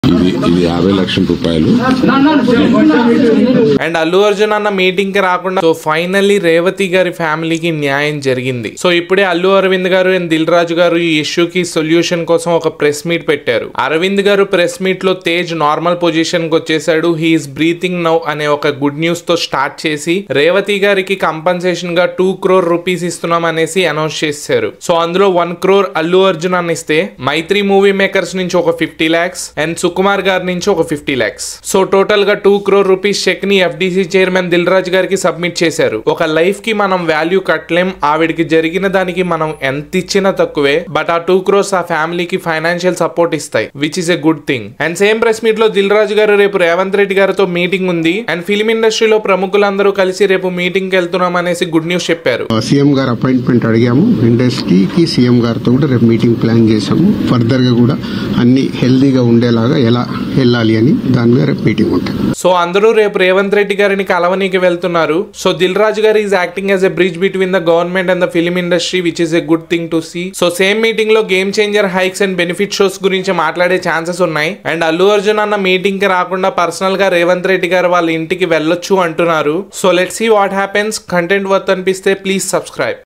ఇది 50 లక్షల రూపాయలు. అండ్ అల్లు అర్జున్ అన్న మీటింగ్ కి రాకుండా సో ఫైనల్లీ రేవతి గారి ఫ్యామిలీకి న్యాయం జరిగింది. సో ఇప్పుడే అల్లు అరవింద్ గారు అండ్ దిల్ రాజు గారు ఈ ఇష్యూకి సొల్యూషన్ కోసం ఒక ప్రెస్ మీట్ పెట్టారు. అరవింద్ గారు ప్రెస్ మీట్ లో తేజ్ నార్మల్ పొజిషన్ కి వచ్చేసాడు, హీఈస్ బ్రీతింగ్ నౌ అనే ఒక గుడ్ న్యూస్ తో స్టార్ట్ చేసి రేవతి గారికి కంపన్సేషన్ గా 2 crore రూపీస్ ఇస్తున్నాం అనేసి అనౌన్స్ చేశారు. సో అందులో 1 crore అల్లు అర్జున్ అని ఇస్తే మైత్రి మూవీ మేకర్స్ నుంచి ఒక 50 lakhs అండ్ సుకుమార్ గారి నుంచి ఒక 50 lakhs. సో టోటల్ గా 2 crore రూపీస్ చెక్ ని ఎఫ్డిసి చైర్మన్ దిల్ రాజు గారికి సబ్మిట్ చేశారు. ఒక లైఫ్ కి మనం వాల్యూ కట్టలేం, ఆవిడికి జరిగిన దానికి మనం ఎంత ఇచ్చినా తక్కువే. బట్ ఆ 2 crores ఆ ఫ్యామిలీకి ఫైనాన్షియల్ సపోర్ట్ ఇస్తాయి, which is a good thing. And same press meet లో దిల్ రాజు గారు రేపు రేవంత్ రెడ్డి గారితో మీటింగ్ ఉంది అండ్ ఫిలిం ఇండస్ట్రీలో ప్రముఖులందరూ కలిసి రేపు మీటింగ్ కి వెళ్తున్నాం అనేసి గుడ్ న్యూస్ చెప్పారు. సీఎం గారు అపాయింట్మెంట్ అడిగాము, ఇండస్ట్రీకి సీఎం గారితో కూడా రేపు మీటింగ్ ప్లాన్ చేసాము. ఫర్దర్ గా కూడా అన్ని హెల్దీగా ఉండేలాగా ఎలా వెళ్ళాలి అని దాని మీద రేపు మీటింగ్ ఉంటుంది. సో అందరూ రేపు రేవంత్ రెడ్డి గారిని కలవనీకి వెళ్తున్నారు. సో దిల్ రాజు గారు is acting as a bridge between the government and the film industry, which is a good thing to see. So same meeting లో game changer hikes and benefit shows గురించి మాట్లాడే chances ఉన్నాయి. And Allu Arjun అన్న meeting కి రాకుండా personal గా రేవంత్ రెడ్డి గారు వాళ్ళ ఇంటికి వెళ్ళొచ్చు అంటున్నారు. So let's see what happens. Content worth అనిపిస్తే ప్లీజ్ సబ్స్క్రైబ్.